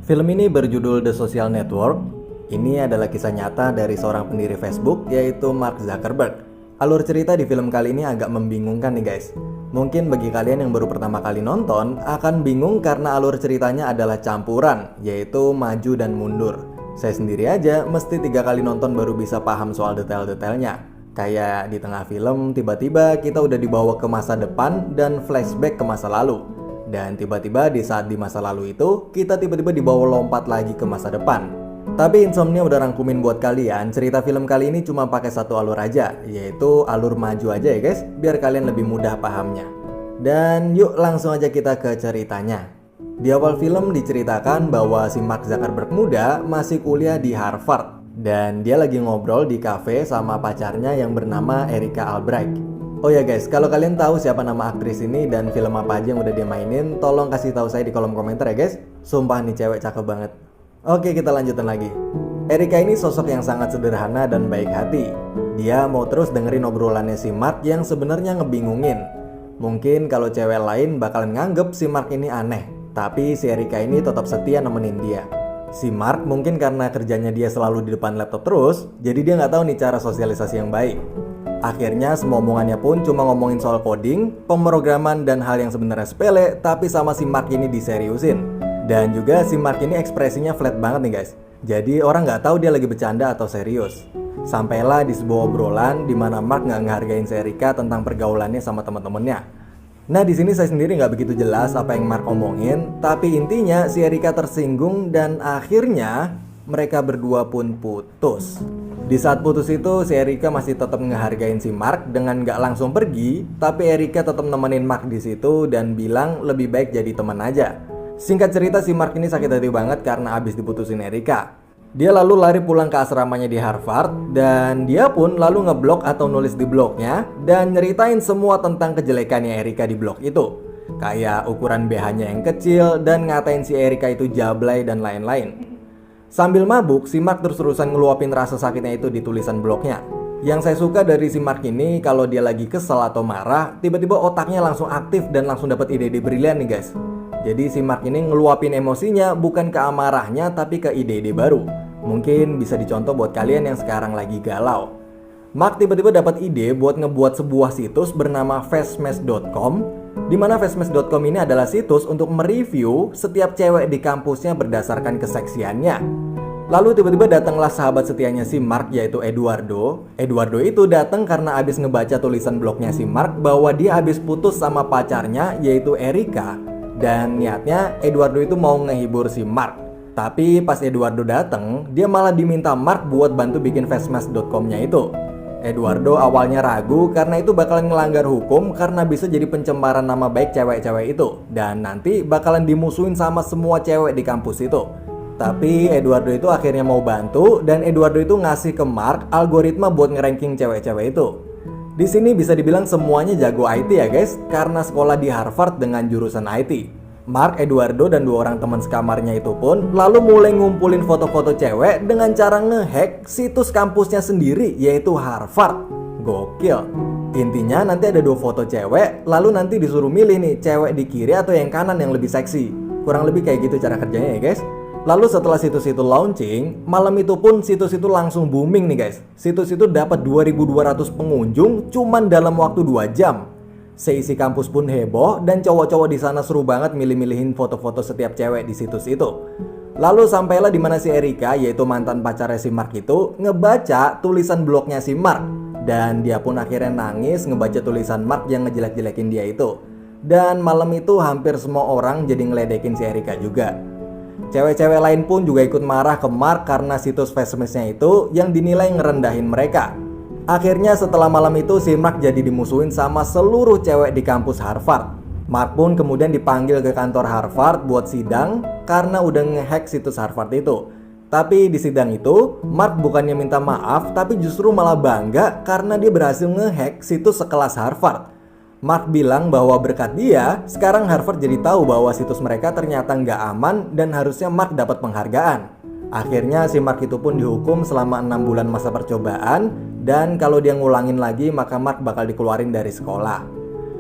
Film ini berjudul The Social Network. Ini adalah kisah nyata dari seorang pendiri Facebook, yaitu Mark Zuckerberg. Alur cerita di film kali ini agak membingungkan nih guys. Mungkin bagi kalian yang baru pertama kali nonton akan bingung karena alur ceritanya adalah campuran, yaitu maju dan mundur. Saya sendiri aja mesti 3 kali nonton baru bisa paham soal detail-detailnya. Kayak di tengah film tiba-tiba kita udah dibawa ke masa depan dan flashback ke masa lalu. Dan tiba-tiba di saat di masa lalu itu, kita tiba-tiba dibawa lompat lagi ke masa depan. Tapi Insomnia udah rangkumin buat kalian, cerita film kali ini cuma pakai satu alur aja, yaitu alur maju aja ya guys, biar kalian lebih mudah pahamnya. Dan yuk langsung aja kita ke ceritanya. Di awal film diceritakan bahwa si Mark Zuckerberg muda masih kuliah di Harvard. Dan dia lagi ngobrol di cafe sama pacarnya yang bernama Erika Albright. Oh ya guys, kalau kalian tahu siapa nama aktris ini dan film apa aja yang udah dia mainin, tolong kasih tahu saya di kolom komentar ya guys. Sumpah nih cewek cakep banget. Oke, kita lanjutin lagi. Erika ini sosok yang sangat sederhana dan baik hati. Dia mau terus dengerin obrolannya si Mark yang sebenarnya ngebingungin. Mungkin kalau cewek lain bakalan nganggep si Mark ini aneh, tapi si Erika ini tetap setia nemenin dia. Si Mark mungkin karena kerjanya dia selalu di depan laptop terus, jadi dia nggak tahu nih cara sosialisasi yang baik. Akhirnya semua omongannya pun cuma ngomongin soal coding, pemrograman, dan hal yang sebenarnya sepele, tapi sama si Mark ini diseriusin. Dan juga si Mark ini ekspresinya flat banget nih guys. Jadi orang nggak tahu dia lagi bercanda atau serius. Sampailah di sebuah obrolan di mana Mark nggak ngehargain si Erika tentang pergaulannya sama teman-temannya. Nah di sini saya sendiri nggak begitu jelas apa yang Mark omongin, tapi intinya si Erika tersinggung dan akhirnya mereka berdua pun putus. Di saat putus itu, si Erika masih tetap ngehargain si Mark dengan gak langsung pergi, tapi Erika tetap nemenin Mark di situ dan bilang lebih baik jadi teman aja. Singkat cerita, si Mark ini sakit hati banget karena abis diputusin Erika. Dia lalu lari pulang ke asramanya di Harvard dan dia pun lalu ngeblok atau nulis di blognya dan nyeritain semua tentang kejelekannya Erika di blog itu. Kayak ukuran BH-nya yang kecil dan ngatain si Erika itu jablay dan lain-lain. Sambil mabuk, si Mark terus-terusan ngeluapin rasa sakitnya itu di tulisan blognya. Yang saya suka dari si Mark ini, kalau dia lagi kesel atau marah, tiba-tiba otaknya langsung aktif dan langsung dapat ide-ide brilian nih guys. Jadi si Mark ini ngeluapin emosinya bukan ke amarahnya tapi ke ide-ide baru. Mungkin bisa dicontoh buat kalian yang sekarang lagi galau. Mark tiba-tiba dapat ide buat ngebuat sebuah situs bernama fastmess.com, di mana fastmess.com ini adalah situs untuk mereview setiap cewek di kampusnya berdasarkan keseksiannya. Lalu tiba-tiba datanglah sahabat setianya si Mark, yaitu Eduardo. Eduardo itu datang karena abis ngebaca tulisan blognya si Mark bahwa dia abis putus sama pacarnya, yaitu Erika. Dan niatnya Eduardo itu mau ngehibur si Mark. Tapi pas Eduardo datang, dia malah diminta Mark buat bantu bikin fastmess.com-nya itu. Eduardo awalnya ragu karena itu bakalan ngelanggar hukum karena bisa jadi pencemaran nama baik cewek-cewek itu. Dan nanti bakalan dimusuhin sama semua cewek di kampus itu. Tapi Eduardo itu akhirnya mau bantu dan Eduardo itu ngasih ke Mark algoritma buat ngeranking cewek-cewek itu. Di sini bisa dibilang semuanya jago IT ya guys, karena sekolah di Harvard dengan jurusan IT. Mark, Eduardo, dan 2 orang teman sekamarnya itu pun lalu mulai ngumpulin foto-foto cewek dengan cara ngehack situs kampusnya sendiri, yaitu Harvard. Gokil. Intinya nanti ada 2 foto cewek, lalu nanti disuruh milih nih cewek di kiri atau yang kanan yang lebih seksi. Kurang lebih kayak gitu cara kerjanya ya guys. Lalu setelah situs itu launching, malam itu pun situs itu langsung booming nih guys. Situs itu dapat 2.200 pengunjung cuman dalam waktu 2 jam. Seisi kampus pun heboh dan cowok-cowok di sana seru banget milih-milihin foto-foto setiap cewek di situs itu. Lalu sampailah di mana si Erika, yaitu mantan pacarnya si Mark itu, ngebaca tulisan blognya si Mark. Dan dia pun akhirnya nangis ngebaca tulisan Mark yang ngejelek-jelekin dia itu. Dan malam itu hampir semua orang jadi ngeledekin si Erika juga. Cewek-cewek lain pun juga ikut marah ke Mark karena situs fastmess-nya itu yang dinilai ngerendahin mereka. Akhirnya setelah malam itu si Mark jadi dimusuhin sama seluruh cewek di kampus Harvard. Mark pun kemudian dipanggil ke kantor Harvard buat sidang karena udah ngehack situs Harvard itu. Tapi di sidang itu, Mark bukannya minta maaf tapi justru malah bangga karena dia berhasil ngehack situs sekelas Harvard. Mark bilang bahwa berkat dia, sekarang Harvard jadi tahu bahwa situs mereka ternyata nggak aman dan harusnya Mark dapat penghargaan. Akhirnya si Mark itu pun dihukum selama 6 bulan masa percobaan dan kalau dia ngulangin lagi maka Mark bakal dikeluarin dari sekolah.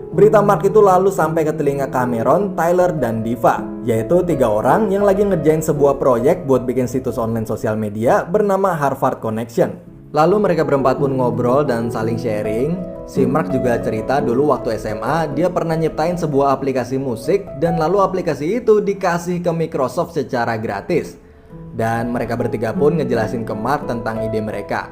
Berita Mark itu lalu sampai ke telinga Cameron, Tyler, dan Diva, yaitu 3 orang yang lagi ngerjain sebuah proyek buat bikin situs online sosial media bernama Harvard Connection. Lalu mereka berempat pun ngobrol dan saling sharing. Si Mark juga cerita dulu waktu SMA dia pernah nyiptain sebuah aplikasi musik dan lalu aplikasi itu dikasih ke Microsoft secara gratis. Dan mereka bertiga pun ngejelasin ke Mark tentang ide mereka.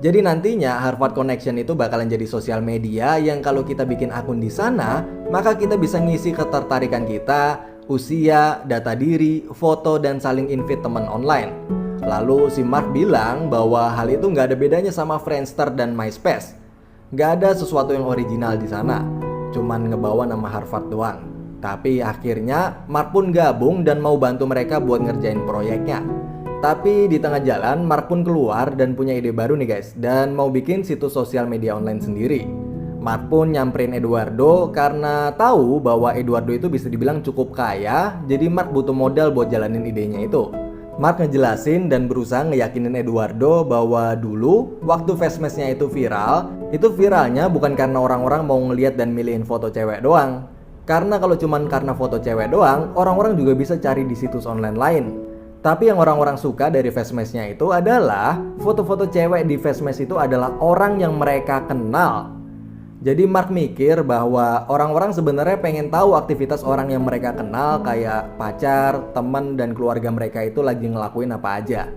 Jadi nantinya Harvard Connection itu bakalan jadi sosial media yang kalau kita bikin akun di sana, maka kita bisa ngisi ketertarikan kita, usia, data diri, foto, dan saling invite teman online. Lalu si Mark bilang bahwa hal itu nggak ada bedanya sama Friendster dan MySpace. Nggak ada sesuatu yang original di sana, cuman ngebawa nama Harvard doang. Tapi akhirnya Mark pun gabung dan mau bantu mereka buat ngerjain proyeknya. Tapi di tengah jalan Mark pun keluar dan punya ide baru nih guys, dan mau bikin situs sosial media online sendiri. Mark pun nyamperin Eduardo karena tahu bahwa Eduardo itu bisa dibilang cukup kaya, jadi Mark butuh modal buat jalanin idenya itu. Mark ngejelasin dan berusaha ngeyakinin Eduardo bahwa dulu waktu Fastmash-nya itu viralnya bukan karena orang-orang mau ngeliat dan milihin foto cewek doang. Karena kalau cuman karena foto cewek doang, orang-orang juga bisa cari di situs online lain. Tapi yang orang-orang suka dari Fastmash-nya itu adalah foto-foto cewek di Fastmash itu adalah orang yang mereka kenal. Jadi Mark mikir bahwa orang-orang sebenarnya pengen tahu aktivitas orang yang mereka kenal kayak pacar, teman, dan keluarga mereka itu lagi ngelakuin apa aja.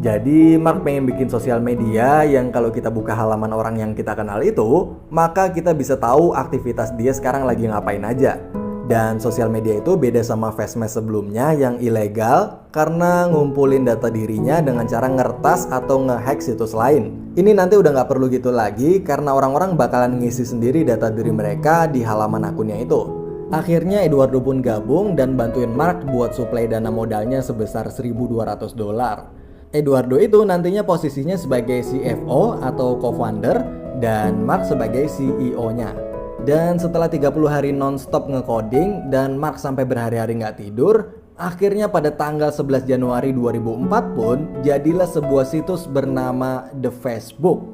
Jadi Mark pengen bikin sosial media yang kalau kita buka halaman orang yang kita kenal itu, maka kita bisa tahu aktivitas dia sekarang lagi ngapain aja. Dan sosial media itu beda sama Fastmash sebelumnya yang ilegal karena ngumpulin data dirinya dengan cara ngertas atau ngehack situs lain. Ini nanti udah nggak perlu gitu lagi karena orang-orang bakalan ngisi sendiri data diri mereka di halaman akunnya itu. Akhirnya Eduardo pun gabung dan bantuin Mark buat suplai dana modalnya sebesar $1.200. Eduardo itu nantinya posisinya sebagai CFO atau co-founder dan Mark sebagai CEO-nya. Dan setelah 30 hari non-stop nge-coding dan Mark sampai berhari-hari nggak tidur, akhirnya pada tanggal 11 Januari 2004 pun jadilah sebuah situs bernama The Facebook.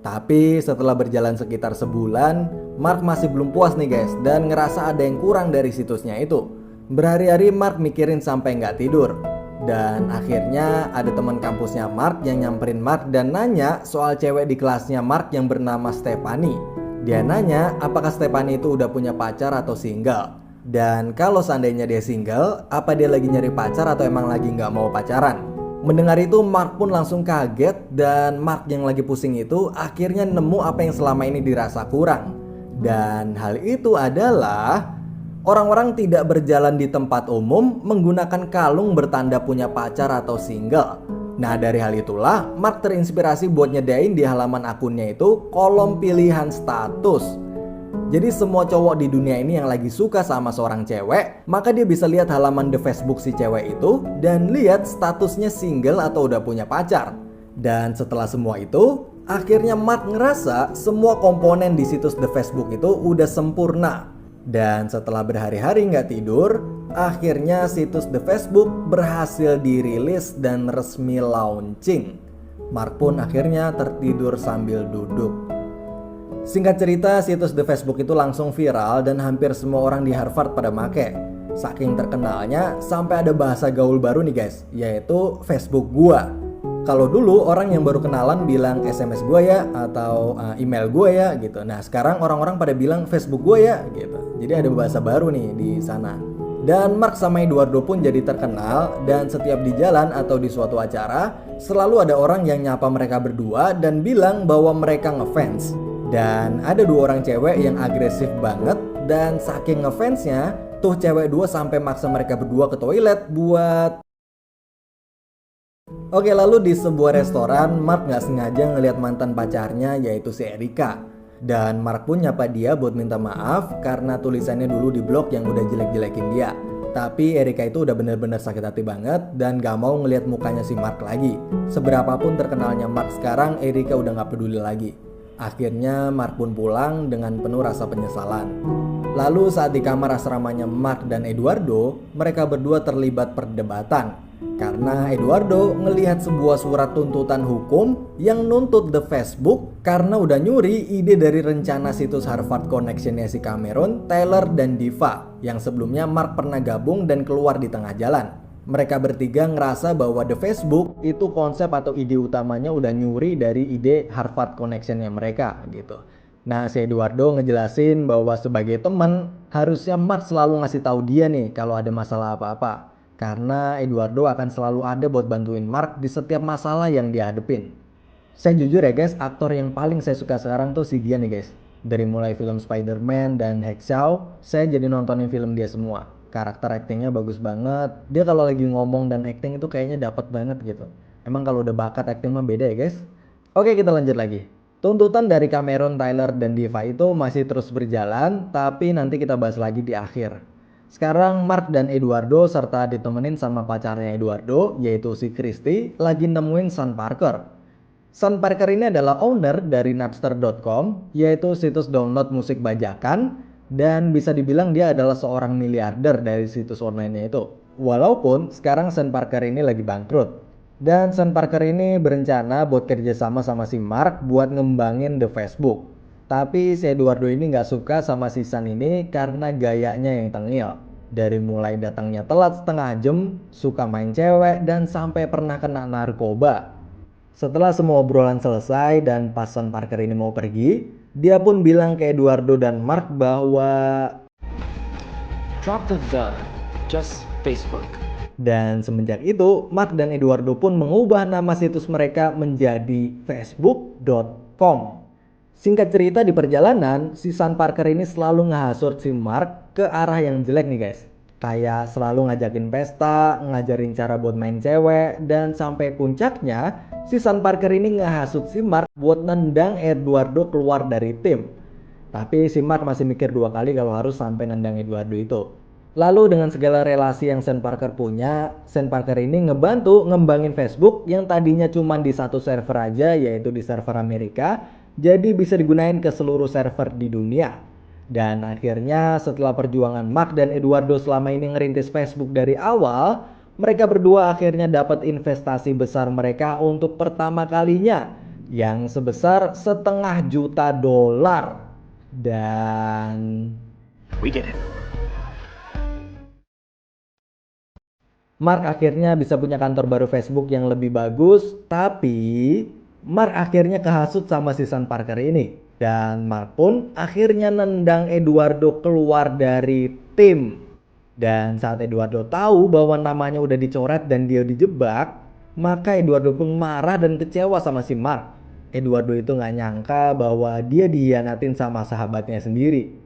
Tapi setelah berjalan sekitar sebulan, Mark masih belum puas nih guys dan ngerasa ada yang kurang dari situsnya itu. Berhari-hari Mark mikirin sampai nggak tidur. Dan akhirnya ada teman kampusnya Mark yang nyamperin Mark dan nanya soal cewek di kelasnya Mark yang bernama Stephanie. Dia nanya apakah Stephanie itu udah punya pacar atau single. Dan kalau seandainya dia single, apa dia lagi nyari pacar atau emang lagi nggak mau pacaran. Mendengar itu Mark pun langsung kaget dan Mark yang lagi pusing itu akhirnya nemu apa yang selama ini dirasa kurang. Dan hal itu adalah orang-orang tidak berjalan di tempat umum menggunakan kalung bertanda punya pacar atau single. Nah dari hal itulah Mark terinspirasi buat nyedain di halaman akunnya itu kolom pilihan status. Jadi semua cowok di dunia ini yang lagi suka sama seorang cewek, maka dia bisa lihat halaman The Facebook si cewek itu dan lihat statusnya single atau udah punya pacar. Dan setelah semua itu, akhirnya Mark ngerasa semua komponen di situs The Facebook itu udah sempurna. Dan setelah berhari-hari nggak tidur, akhirnya situs The Facebook berhasil dirilis dan resmi launching. Mark pun akhirnya tertidur sambil duduk. Singkat cerita, situs The Facebook itu langsung viral dan hampir semua orang di Harvard pada make. Saking terkenalnya, sampai ada bahasa gaul baru nih guys, yaitu Facebook gua. Kalau dulu orang yang baru kenalan bilang SMS gua ya atau email gua ya gitu. Nah sekarang orang-orang pada bilang Facebook gua ya gitu. Jadi ada bahasa baru nih di sana. Dan Mark sama Eduardo pun jadi terkenal dan setiap di jalan atau di suatu acara selalu ada orang yang nyapa mereka berdua dan bilang bahwa mereka ngefans. Dan ada 2 orang cewek yang agresif banget dan saking ngefansnya tuh cewek 2 sampai maksa mereka berdua ke toilet buat. Oke, lalu di sebuah restoran Mark gak sengaja ngelihat mantan pacarnya yaitu si Erika. Dan Mark pun nyapa dia buat minta maaf karena tulisannya dulu di blog yang udah jelek-jelekin dia. Tapi Erika itu udah bener-bener sakit hati banget dan gak mau ngelihat mukanya si Mark lagi. Seberapapun terkenalnya Mark sekarang, Erika udah gak peduli lagi. Akhirnya Mark pun pulang dengan penuh rasa penyesalan. Lalu saat di kamar asramanya Mark dan Eduardo, mereka berdua terlibat perdebatan. Karena Eduardo ngelihat sebuah surat tuntutan hukum yang nuntut The Facebook karena udah nyuri ide dari rencana situs Harvard Connection-nya si Cameron, Tyler, dan Diva yang sebelumnya Mark pernah gabung dan keluar di tengah jalan. Mereka bertiga ngerasa bahwa The Facebook itu konsep atau ide utamanya udah nyuri dari ide Harvard Connection-nya mereka gitu. Nah, si Eduardo ngejelasin bahwa sebagai teman harusnya Mark selalu ngasih tahu dia nih kalau ada masalah apa-apa. Karena Eduardo akan selalu ada buat bantuin Mark di setiap masalah yang dia hadepin. Saya jujur ya guys, aktor yang paling saya suka sekarang tuh si dia nih guys. Dari mulai film Spider-Man dan Hacksaw, saya jadi nontonin film dia semua. Karakter aktingnya bagus banget. Dia kalau lagi ngomong dan acting itu kayaknya dapat banget gitu. Emang kalau udah bakat acting mah beda ya guys. Oke, kita lanjut lagi. Tuntutan dari Cameron, Tyler, dan Diva itu masih terus berjalan, tapi nanti kita bahas lagi di akhir. Sekarang Mark dan Eduardo serta ditemenin sama pacarnya Eduardo, yaitu si Christy, lagi nemuin Sean Parker. Sean Parker ini adalah owner dari Napster.com, yaitu situs download musik bajakan, dan bisa dibilang dia adalah seorang miliarder dari situs online-nya itu. Walaupun sekarang Sean Parker ini lagi bangkrut. Dan Sean Parker ini berencana buat kerjasama sama si Mark buat ngembangin The Facebook. Tapi si Eduardo ini gak suka sama si Sean ini karena gayanya yang tengil. Dari mulai datangnya telat setengah jam, suka main cewek, dan sampai pernah kena narkoba. Setelah semua obrolan selesai dan pas Sean Parker ini mau pergi, dia pun bilang ke Eduardo dan Mark bahwa Drop the just Facebook. Dan semenjak itu, Mark dan Eduardo pun mengubah nama situs mereka menjadi facebook.com. Singkat cerita, di perjalanan, si Sean Parker ini selalu ngehasut si Mark ke arah yang jelek nih guys. Kayak selalu ngajakin pesta, ngajarin cara buat main cewek, dan sampai puncaknya, si Sean Parker ini ngehasut si Mark buat nendang Eduardo keluar dari tim. Tapi si Mark masih mikir dua kali kalau harus sampai nendang Eduardo itu. Lalu dengan segala relasi yang Sean Parker punya, Sean Parker ini ngebantu ngembangin Facebook yang tadinya cuma di satu server aja, yaitu di server Amerika, jadi bisa digunain ke seluruh server di dunia. Dan akhirnya setelah perjuangan Mark dan Eduardo selama ini ngerintis Facebook dari awal, mereka berdua akhirnya dapat investasi besar mereka untuk pertama kalinya yang sebesar $500 juta. Dan We did it. Mark akhirnya bisa punya kantor baru Facebook yang lebih bagus, tapi Mark akhirnya kehasut sama si Sean Parker ini. Dan Mark pun akhirnya nendang Eduardo keluar dari tim. Dan saat Eduardo tahu bahwa namanya udah dicoret dan dia dijebak, maka Eduardo pun marah dan kecewa sama si Mark. Eduardo itu gak nyangka bahwa dia dihianatin sama sahabatnya sendiri.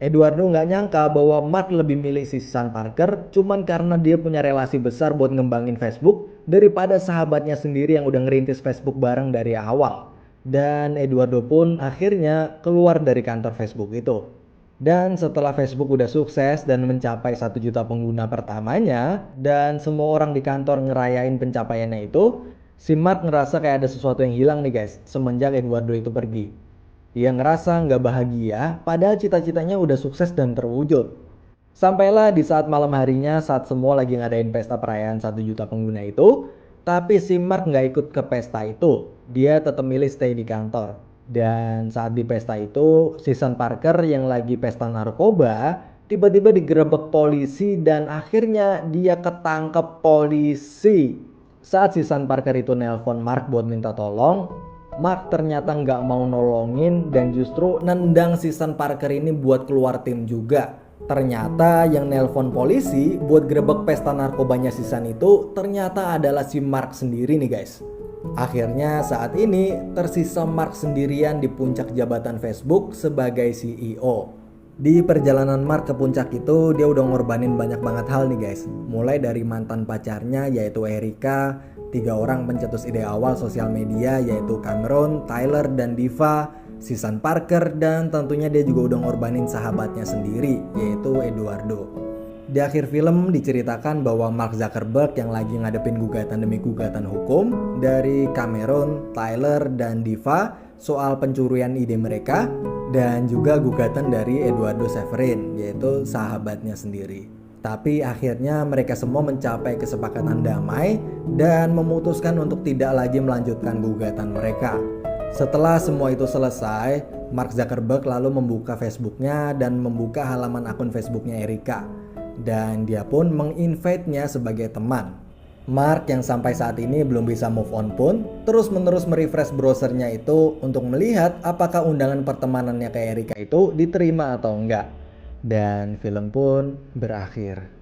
Eduardo nggak nyangka bahwa Mark lebih milih si Sean Parker cuman karena dia punya relasi besar buat ngembangin Facebook daripada sahabatnya sendiri yang udah ngerintis Facebook bareng dari awal. Dan Eduardo pun akhirnya keluar dari kantor Facebook itu. Dan setelah Facebook udah sukses dan mencapai 1 juta pengguna pertamanya, dan semua orang di kantor ngerayain pencapaiannya itu, si Mark ngerasa kayak ada sesuatu yang hilang nih guys semenjak Eduardo itu pergi. Dia ngerasa nggak bahagia, padahal cita-citanya udah sukses dan terwujud. Sampailah di saat malam harinya saat semua lagi ngadain pesta perayaan 1 juta pengguna itu, tapi si Mark nggak ikut ke pesta itu. Dia tetap milih stay di kantor. Dan saat di pesta itu, si Sean Parker yang lagi pesta narkoba, tiba-tiba digerebek polisi dan akhirnya dia ketangkep polisi. Saat si Sean Parker itu nelpon Mark buat minta tolong, Mark ternyata nggak mau nolongin dan justru nendang si Sean Parker ini buat keluar tim juga. Ternyata yang nelpon polisi buat grebek pesta narkobanya si Sean itu ternyata adalah si Mark sendiri nih guys. Akhirnya saat ini tersisa Mark sendirian di puncak jabatan Facebook sebagai CEO. Di perjalanan Mark ke puncak itu dia udah ngorbanin banyak banget hal nih guys. Mulai dari mantan pacarnya yaitu Erika, 3 orang pencetus ide awal sosial media yaitu Cameron, Tyler, dan Diva, si Sean Parker, dan tentunya dia juga udah ngorbanin sahabatnya sendiri yaitu Eduardo. Di akhir film diceritakan bahwa Mark Zuckerberg yang lagi ngadepin gugatan demi gugatan hukum dari Cameron, Tyler, dan Diva soal pencurian ide mereka, dan juga gugatan dari Eduardo Severin yaitu sahabatnya sendiri. Tapi akhirnya mereka semua mencapai kesepakatan damai dan memutuskan untuk tidak lagi melanjutkan gugatan mereka. Setelah semua itu selesai, Mark Zuckerberg lalu membuka Facebooknya dan membuka halaman akun Facebooknya Erika. Dan dia pun menginvite-nya sebagai teman. Mark yang sampai saat ini belum bisa move on pun terus-menerus merefresh browsernya itu untuk melihat apakah undangan pertemanannya ke Erika itu diterima atau enggak. Dan film pun berakhir.